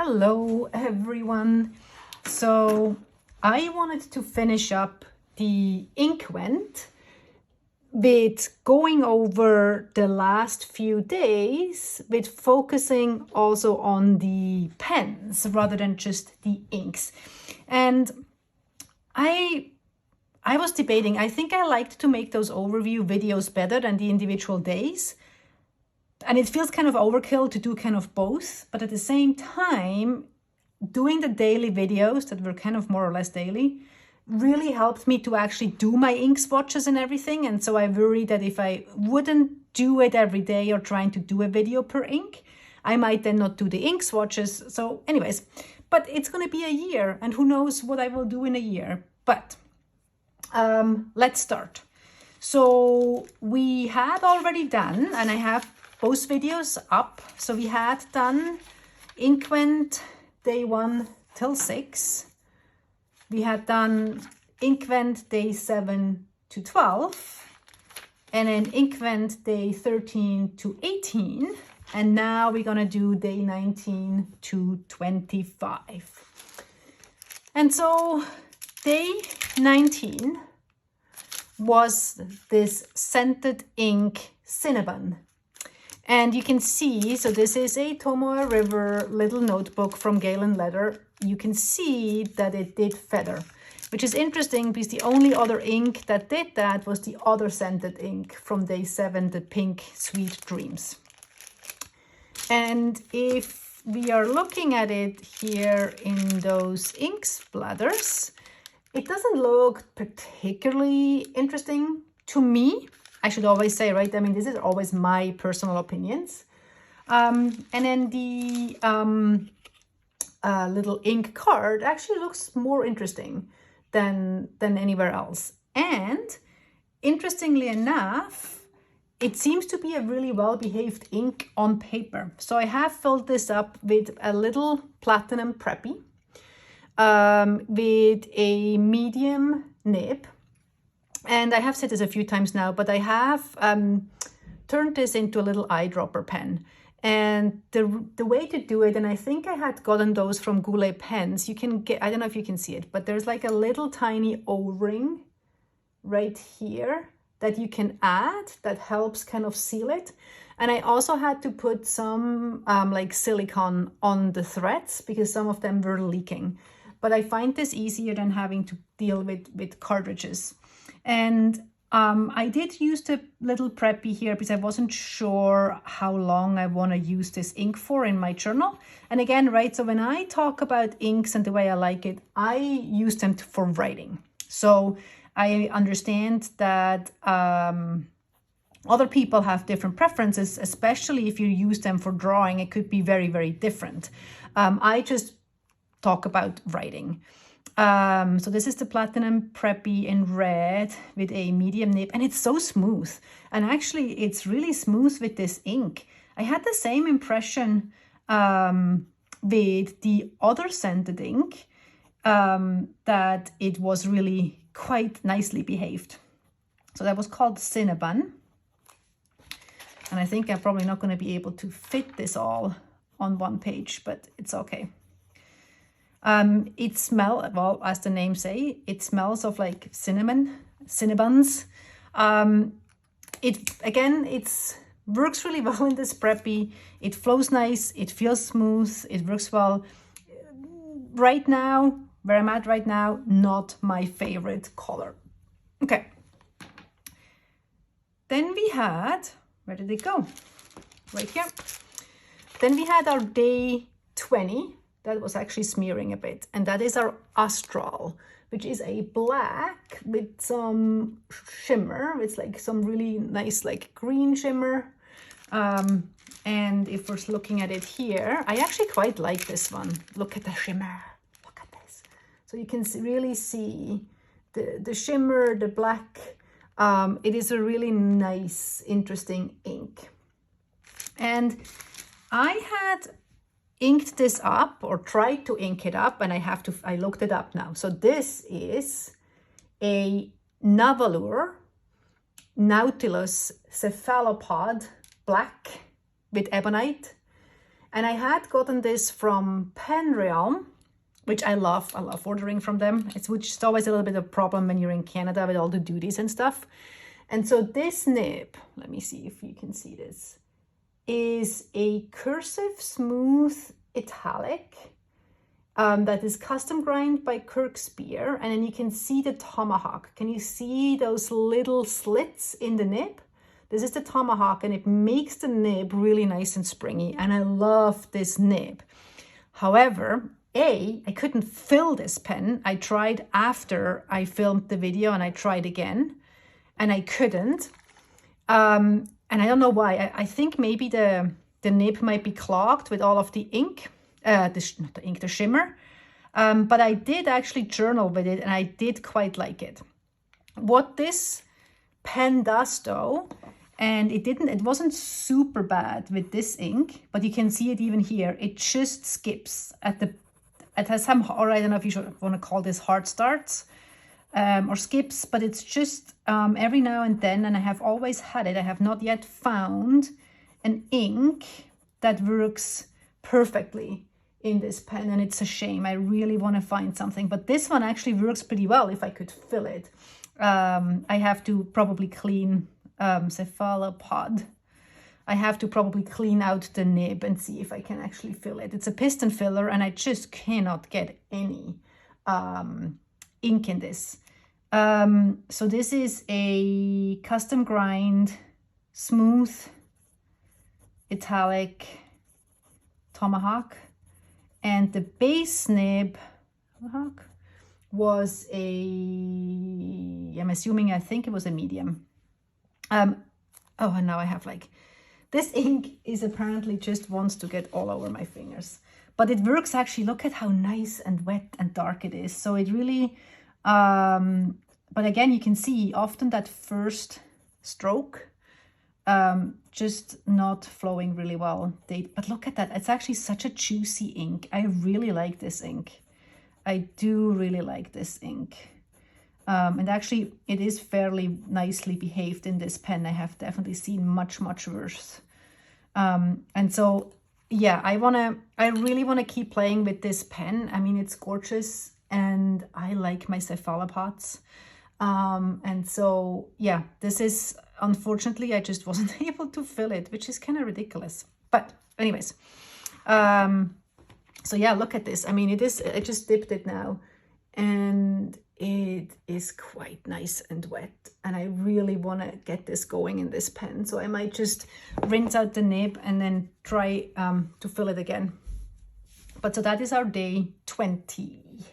Hello everyone. So I wanted to finish up the Inkvent with going over the last few days with focusing also on the pens rather than just the inks. And I was debating, I think I liked to make those overview videos better than the individual days. And it feels kind of overkill to do kind of both, but at the same time, doing the daily videos that were kind of more or less daily really helped me to actually do my ink swatches and everything. And so I worry that if I wouldn't do it every day or trying to do a video per ink, I might then not do the ink swatches. So anyways, but it's going to be a year and who knows what I will do in a year. But let's start. So we had already done, and I have both videos up. So we had done Inkvent day 1 till 6. We had done Inkvent day 7 to 12. And then Inkvent day 13 to 18. And now we're gonna do day 19 to 25. And so day 19 was this scented ink Cinnabon. And you can see, so this is a Tomoe River little notebook from Galen Leather. You can see that it did feather, which is interesting because the only other ink that did that was the other scented ink from day 7, the pink Sweet Dreams. And if we are looking at it here in those ink splatters, it doesn't look particularly interesting to me. I should always say, right? I mean, this is always my personal opinions. And then the little ink card actually looks more interesting than anywhere else. And interestingly enough, it seems to be a really well-behaved ink on paper. So I have filled this up with a little platinum Preppy with a medium nib. And I have said this a few times now, but I have turned this into a little eyedropper pen. And the way to do it, and I think I had gotten those from Goulet Pens, you can get, I don't know if you can see it, but there's like a little tiny O-ring right here that you can add that helps kind of seal it. And I also had to put some like silicone on the threads because some of them were leaking. But I find this easier than having to deal with cartridges. And I did use the little Preppy here because I wasn't sure how long I want to use this ink for in my journal. And again, right, so when I talk about inks and the way I like it, I use them for writing. So I understand that other people have different preferences, especially if you use them for drawing. It could be very, very different. I just talk about writing. So this is the platinum Preppy in red with a medium nib, and it's so smooth. And actually, it's really smooth with this ink. I had the same impression with the other scented ink, that it was really quite nicely behaved. So that was called Cinnabon. And I think I'm probably not going to be able to fit this all on one page, but it's okay. It smells, well, as the name say, it smells of like Cinnabons. It works really well in this Preppy. It flows nice, it feels smooth, it works well. Right now, where I'm at right now, not my favorite color. Okay. Then we had, where did it go? Right here. Then we had our day 20. That was actually smearing a bit. And that is our Astral, which is a black with some shimmer. It's like some really nice like green shimmer. And if we're looking at it here, I actually quite like this one. Look at the shimmer. Look at this. So you can really see the shimmer, the black. It is a really nice, interesting ink. And I had inked this up or tried to ink it up, and I looked it up now. So this is a Nahvalur Nautilus Cephalopod black with ebonite. And I had gotten this from Pen Realm, which I love. I love ordering from them. Which is always a little bit of a problem when you're in Canada with all the duties and stuff. And so this nib, let me see if you can see this, is a cursive smooth italic that is custom grind by Kirkspear. And then you can see the tomahawk. Can you see those little slits in the nib? This is the tomahawk, and it makes the nib really nice and springy. And I love this nib. However, I couldn't fill this pen. I tried after I filmed the video, and I tried again, and I couldn't. And I don't know why. I think maybe the nib might be clogged with all of the ink, the shimmer. But I did actually journal with it, and I did quite like it. What this pen does though, and it wasn't super bad with this ink, but you can see it even here. It just skips it has some, or I don't know if you want to call this hard starts or skips, but it's just every now and then, and I have always had it. I have not yet found an ink that works perfectly in this pen, and it's a shame. I really want to find something, but this one actually works pretty well if I could fill it. I have to probably clean Cephalopod. I have to probably clean out the nib and see if I can actually fill it. It's a piston filler, and I just cannot get any ink in this. So this is a custom grind, smooth, italic tomahawk, and the base nib was I'm assuming, I think it was a medium. Oh, and now I have this ink is apparently just wants to get all over my fingers, but it works actually. Look at how nice and wet and dark it is. So it really, but again, you can see often that first stroke, just not flowing really well. But look at that. It's actually such a juicy ink. I really like this ink. I do really like this ink. And actually, it is fairly nicely behaved in this pen. I have definitely seen much, much worse. And so, yeah, I really want to keep playing with this pen. I mean, it's gorgeous, and I like my cephalopods. And so, yeah, this is, unfortunately, I just wasn't able to fill it, which is kind of ridiculous. But anyways, so yeah, look at this. I mean, I just dipped it now, and it is quite nice and wet, and I really want to get this going in this pen. So I might just rinse out the nib and then try to fill it again. But so that is our day 20.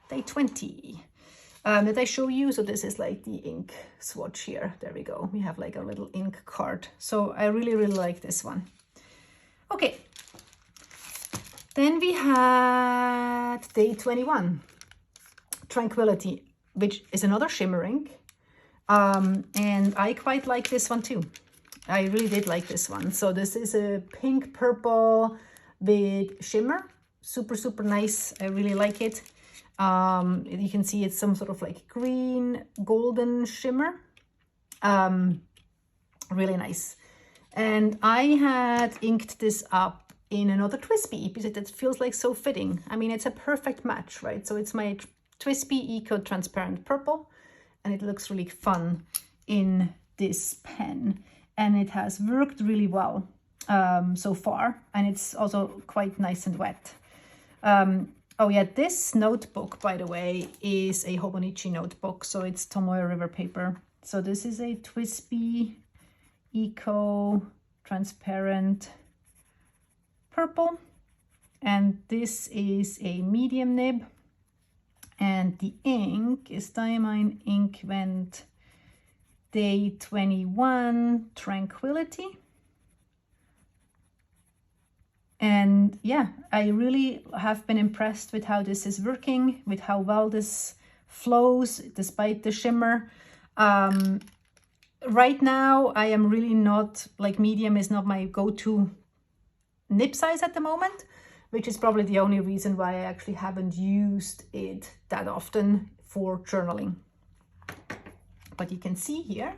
Day 20. Did I show you? So this is like the ink swatch here. There we go. We have like a little ink card. So I really, really like this one. Okay. Then we had day 21. Tranquility, which is another shimmer ink, and I quite like this one too. I really did like this one. So this is a pink purple with shimmer, super nice. I really like it. You can see it's some sort of like green golden shimmer, really nice. And I had inked this up in another TWSBI because it feels like so fitting. I mean, it's a perfect match, right? So it's my TWSBI Eco Transparent Purple, and it looks really fun in this pen, and it has worked really well so far, and it's also quite nice and wet. Oh yeah, this notebook, by the way, is a Hobonichi notebook, so it's Tomoe River paper. So this is a TWSBI Eco Transparent Purple, and this is a medium nib. And the ink is Diamine Inkvent Day 21 Tranquility. And yeah, I really have been impressed with how this is working, with how well this flows despite the shimmer. Right now, I am really not, like, medium is not my go-to nib size at the moment, which is probably the only reason why I actually haven't used it that often for journaling. But you can see here,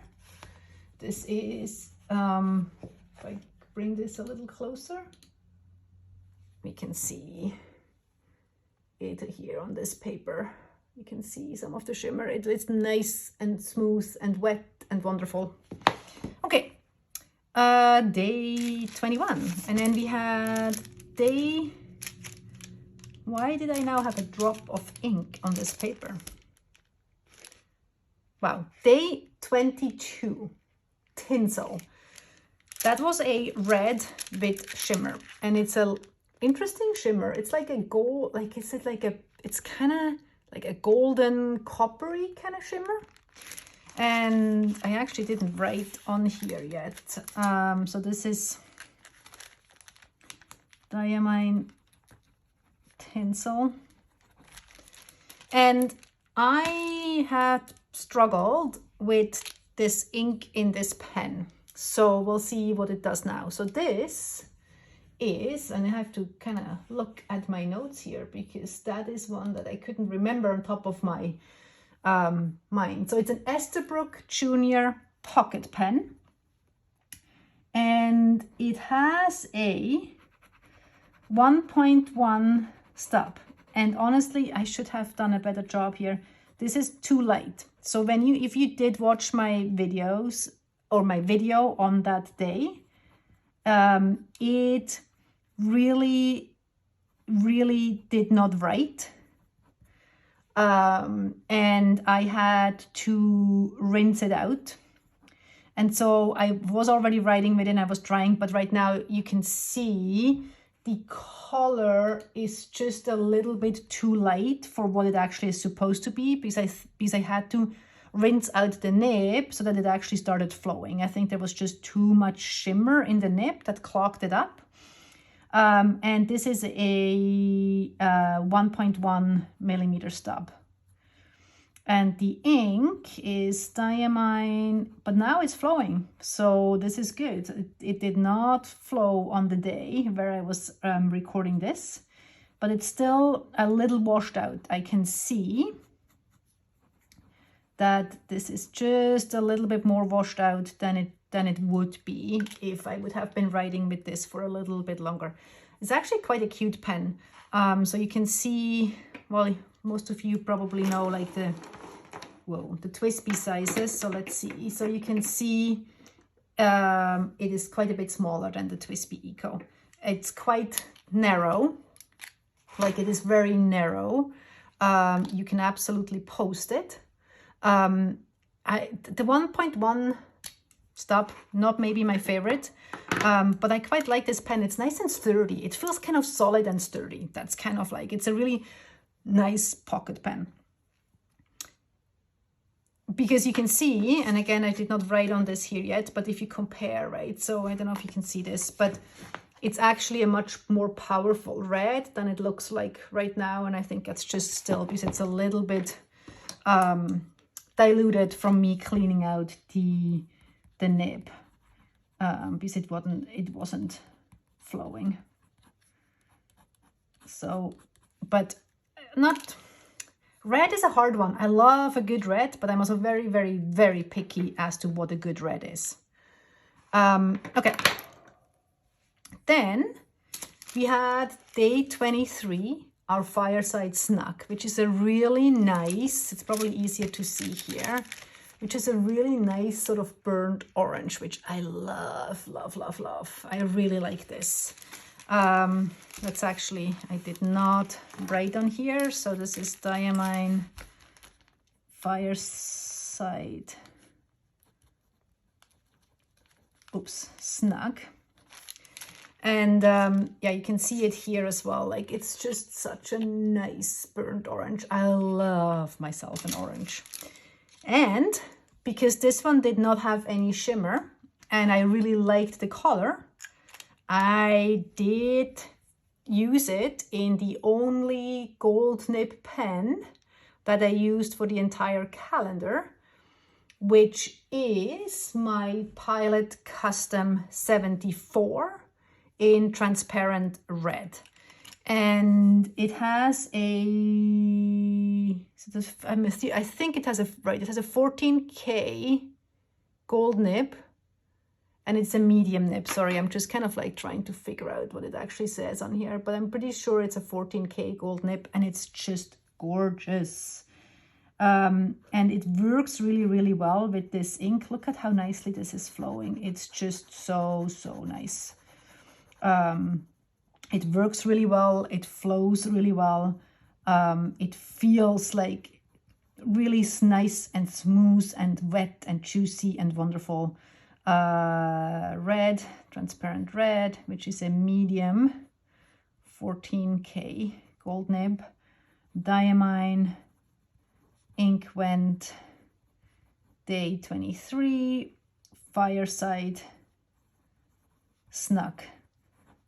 this is, if I bring this a little closer, you can see it here on this paper. You can see some of the shimmer. It's nice and smooth and wet and wonderful. Okay, day 21. And then we had day... Why did I now have a drop of ink on this paper? Wow, day 22, Tinsel. That was a red with shimmer, and it's a interesting shimmer. It's like a gold, like is it like a, it's kind of like a golden coppery kind of shimmer. And I actually didn't write on here yet. So this is Diamine Tinsel. And I had struggled with this ink in this pen. So we'll see what it does now. So this is, and I have to kind of look at my notes here because that is one that I couldn't remember on top of my mind. So it's an Esterbrook Junior pocket pen. And it has a 1.1 stub. And honestly, I should have done a better job here. This is too light. So if you did watch my videos or my video on that day, it really did not write. And I had to rinse it out. And so I was already writing with it and I was trying, but right now you can see the color is just a little bit too light for what it actually is supposed to be because I had to rinse out the nib so that it actually started flowing. I think there was just too much shimmer in the nib that clogged it up. And this is a 1.1 millimeter stub. And the ink is Diamine, but now it's flowing. So this is good. It did not flow on the day where I was recording this, but it's still a little washed out. I can see that this is just a little bit more washed out than it would be if I would have been writing with this for a little bit longer. It's actually quite a cute pen. So you can see, well, most of you probably know like the TWSBI sizes. So let's see. So you can see it is quite a bit smaller than the TWSBI Eco. It's quite narrow, like it is very narrow. You can absolutely post it. The 1.1 stub, not maybe my favorite, but I quite like this pen. It's nice and sturdy. It feels kind of solid and sturdy. That's kind of like, it's a really nice pocket pen. Because you can see, and again, I did not write on this here yet, but if you compare, right? So I don't know if you can see this, but it's actually a much more powerful red than it looks like right now. And I think that's just still because it's a little bit diluted from me cleaning out the nib because it wasn't flowing. So, but not... Red is a hard one. I love a good red, but I'm also very, very, very picky as to what a good red is. Okay. Then we had day 23, our Fireside Snug, which is a really nice, it's probably easier to see here, which is a really nice sort of burnt orange, which I love, love, love, love. I really like this. That's actually, I did not write on here. So this is Diamine Fireside, Snug. And yeah, you can see it here as well. Like it's just such a nice burnt orange. I love myself an orange. And because this one did not have any shimmer and I really liked the color, I did use it in the only gold nib pen that I used for the entire calendar, which is my Pilot Custom 74 in transparent red. And it has a, I think it has a, right, it has a 14K gold nib And it's a medium nib. Sorry, I'm just kind of like trying to figure out what it actually says on here, but I'm pretty sure it's a 14K gold nib, and it's just gorgeous. And it works really, really well with this ink. Look at how nicely this is flowing. It's just so, so nice. It works really well. It flows really well. It feels like really nice and smooth and wet and juicy and wonderful. Red, transparent red, which is a medium, 14K gold nib. Diamine, Inkvent, day 23, Fireside Snug.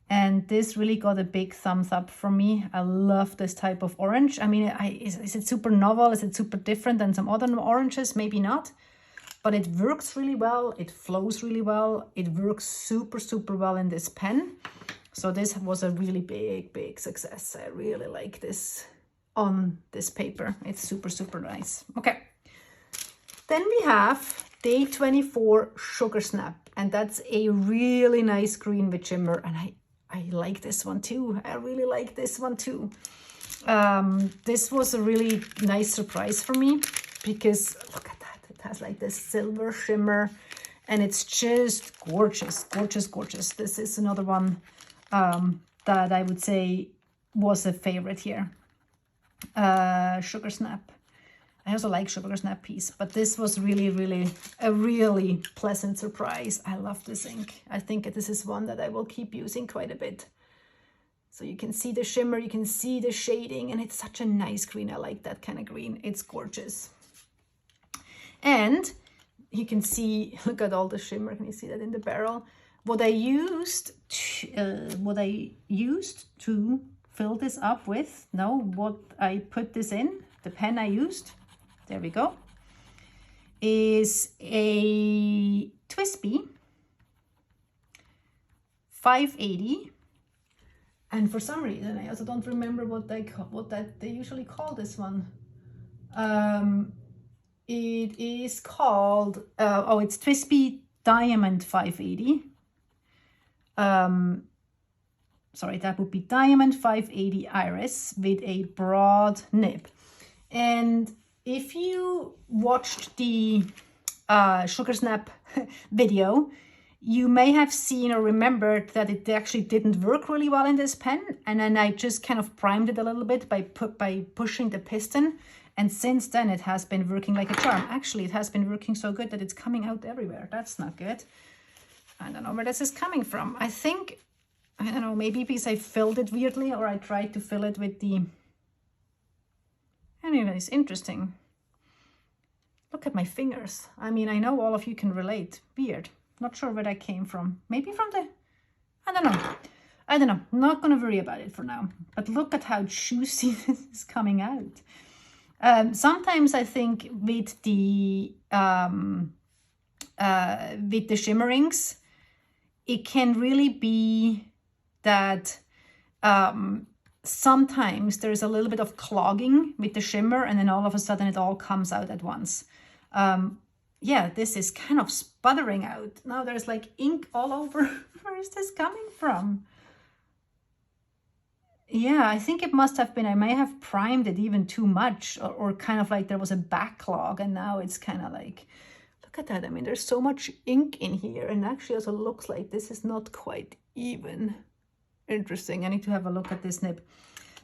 And this really got a big thumbs up from me. I love this type of orange. I mean, is it super novel? Is it super different than some other oranges? Maybe not. But it works really well. It flows really well. It works super, super well in this pen. So this was a really big, big success. I really like this on this paper. It's super, super nice. Okay. Then we have day 24 Sugar Snap. And that's a really nice green with shimmer. And I like this one too. I really like this one too. This was a really nice surprise for me because look at that. It has like this silver shimmer and it's just gorgeous, gorgeous, gorgeous. This is another one that I would say was a favorite here. Sugar Snap. I also like Sugar Snap piece, but this was really, really a really pleasant surprise. I love this ink. I think this is one that I will keep using quite a bit. So you can see the shimmer, you can see the shading, and it's such a nice green. I like that kind of green. It's gorgeous. And you can see, look at all the shimmer. Can you see that in the barrel? What I used to fill this up with, what I put this in, the pen I used, there we go, is a TWSBI 580. And for some reason, I also don't remember what they usually call this one. It is called, it's TWSBI Diamond 580. Sorry, that would be Diamond 580 Iris with a broad nib. And if you watched the Sugar Snap video, you may have seen or remembered that it actually didn't work really well in this pen. And then I just kind of primed it a little bit by pushing the piston. And since then it has been working like a charm. Actually, it has been working so good that it's coming out everywhere. That's not good. I don't know where this is coming from. I think, I don't know, maybe because I filled it weirdly or I tried to fill it with the... Anyways, interesting. Look at my fingers. I mean, I know all of you can relate. Weird. Not sure where that came from. Maybe from the... I don't know. Not going to worry about it for now. But look at how juicy this is coming out. Sometimes I think with the shimmerings, it can really be that sometimes there's a little bit of clogging with the shimmer and then all of a sudden it all comes out at once. Yeah, this is kind of sputtering out. Now there's like ink all over. Where is this coming from? Yeah, I think it must have been, I may have primed it even too much or kind of like there was a backlog and now it's kind of like, look at that. I mean, there's so much ink in here and actually also looks like this is not quite even. Interesting. I need to have a look at this nib.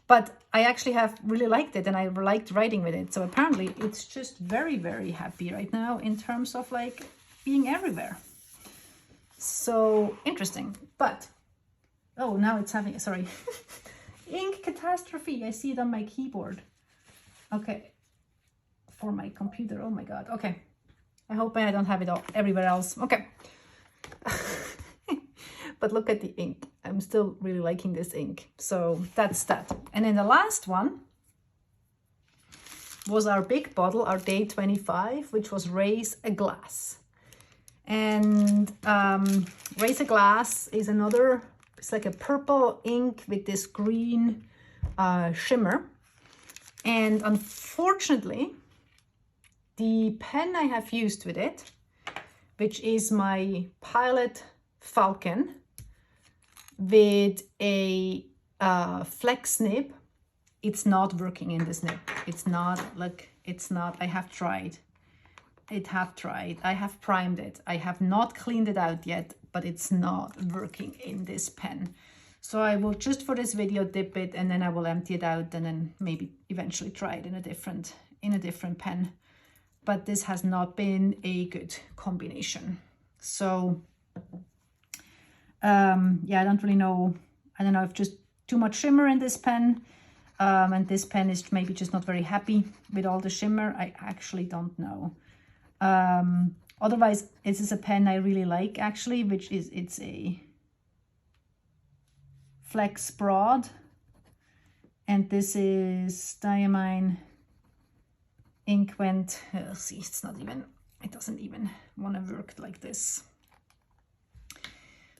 But I actually have really liked it and I liked writing with it. So apparently it's just very, very happy right now in terms of like being everywhere. So interesting. But, oh, now it's having, sorry. Ink catastrophe. I see it on my keyboard. Okay. For my computer. Oh my God. Okay. I hope I don't have it all everywhere else. Okay. But look at the ink. I'm still really liking this ink. So that's that. And then the last one was our big bottle, our day 25, which was Raise a Glass. And Raise a Glass is another, it's like a purple ink with this green shimmer. And unfortunately, the pen I have used with it, which is my Pilot Falcon with a flex nib. It's not working in this nib. It's not, like, it's not, I have tried. I have primed it. I have not cleaned it out yet, but it's not working in this pen. So I will just for this video dip it, and then I will empty it out, and then maybe eventually try it in a different pen. But this has not been a good combination. So yeah, I don't really know. I don't know if just too much shimmer in this pen, and this pen is maybe just not very happy with all the shimmer. I actually don't know. Otherwise, this is a pen I really like, actually, which is, it's a Flex Broad, and this is Diamine Inkvent. See, it's not even, it doesn't even want to work like this.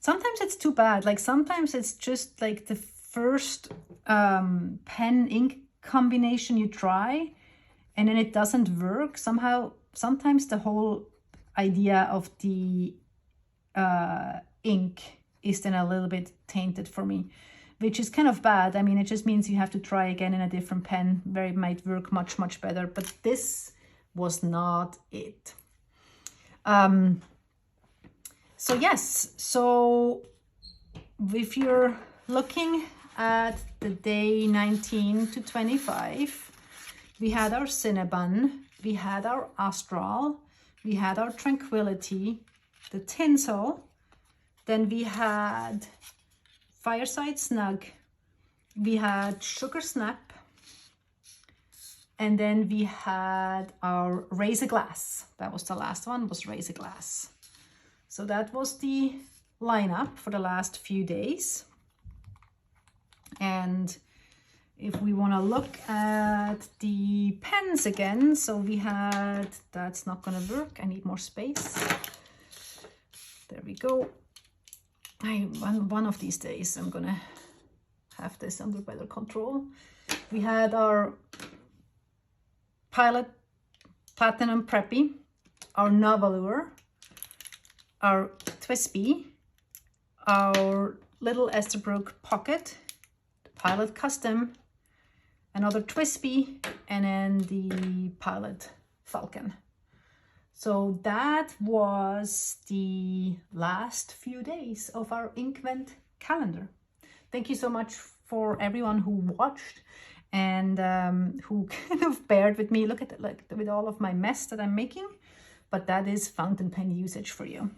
Sometimes it's too bad. Like, sometimes it's just like the first pen ink combination you try, and then it doesn't work somehow. Sometimes the whole idea of the ink is then a little bit tainted for me, which is kind of bad. I mean, it just means you have to try again in a different pen where it might work much, much better. But this was not it. So yes, so if you're looking at the day 19 to 25, we had our Cinnabon, we had our Astral, we had our Tranquility, the Tinsel, then we had Fireside Snug, we had Sugar Snap, and then we had our Razor Glass. That was the last one, was Razor Glass. So that was the lineup for the last few days. And if we want to look at the pens again, so we had, that's not going to work, I need more space. There we go. One of these days I'm going to have this under better control. We had our Pilot Platinum Preppy, our Nahvalur, our TWSBI, our little Esterbrook Pocket, the Pilot Custom, another TWSBI, and then the Pilot Falcon. So that was the last few days of our Inkvent calendar. Thank you so much for everyone who watched and who kind of bared with me. Look at it, like with all of my mess that I'm making, but that is fountain pen usage for you.